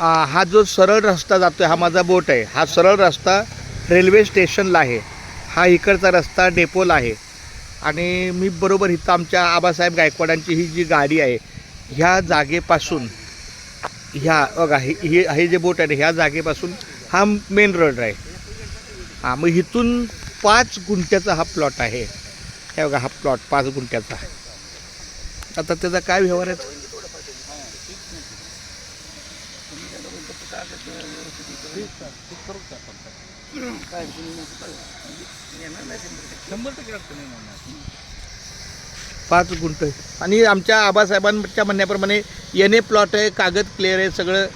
हा जो सरळ रस्ता जातो आहे हा माझा बोट आहे. हा सरळ रस्ता रेल्वे स्टेशनला आहे. हा इकडचा रस्ता डेपोला आहे. आणि मी बरोबर इथं आमच्या आबासाहेब गायकवाडांची ही जी गाडी आहे ह्या जागेपासून ह्या बघा हे जे बोट आहे ह्या जागेपासून हा मेन रोड आहे. हां मग इथून 5 गुंठ्याचा हा प्लॉट आहे. हे बघा हा प्लॉट 5 गुंठ्याचा. आता त्याचा काय व्यवहार आहे? पाच गुंठ आणि आमच्या आबासाहेबांच्या म्हणण्याप्रमाणे येणे प्लॉट आहे, कागद क्लिअर आहे, सगळं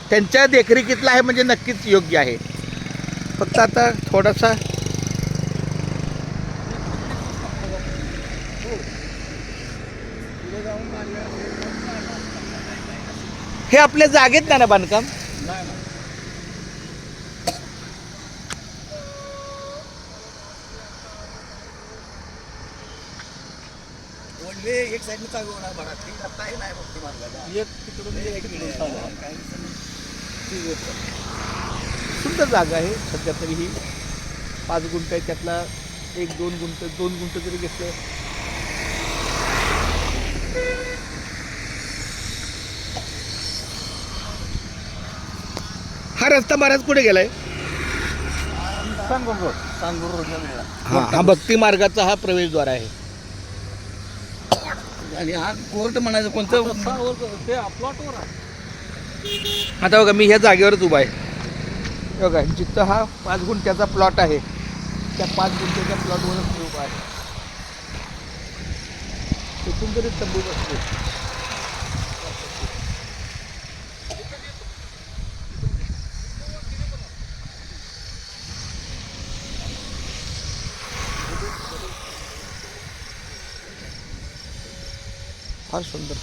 त्यांच्या देखरेखीतलं आहे म्हणजे नक्कीच योग्य आहे. फक्त आता थोडासा हे आपल्या जागेत नाही ना बांधकाम. एक साईड चालू होणार बघा ती आता नाही बघ ती मार्गाला एक तिकडून एक तिकडून चालू सुंदर जागा आहे. सध्या तरी ही 5 गुंठ आहे. त्यातला 1-2 गुंठ 2 गुंठ जरी घेतलं हा रस्ता बराच पुढे गेलाय. सांगूर रोडला मिळाला. हा भक्ती मार्गाचा हा प्रवेशद्वार आहे. आणि हा कोर्ट म्हणायचं कोणतं ते प्लॉटवर आहे. आता बघा मी ह्या जागेवरच उभा आहे. बघा जिथं हा 5 गुंठ्याचा प्लॉट आहे त्या 5 गुंठ्याच्या प्लॉटवरच मी उभा आहे. तिथून तरी तंबू बसतो. फार सुंदर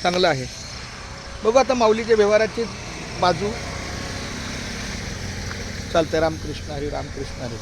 चांगलं आहे. बघू आता माऊलीच्या व्यवहाराची बाजू चालते. रामकृष्ण हरी, रामकृष्ण हरी.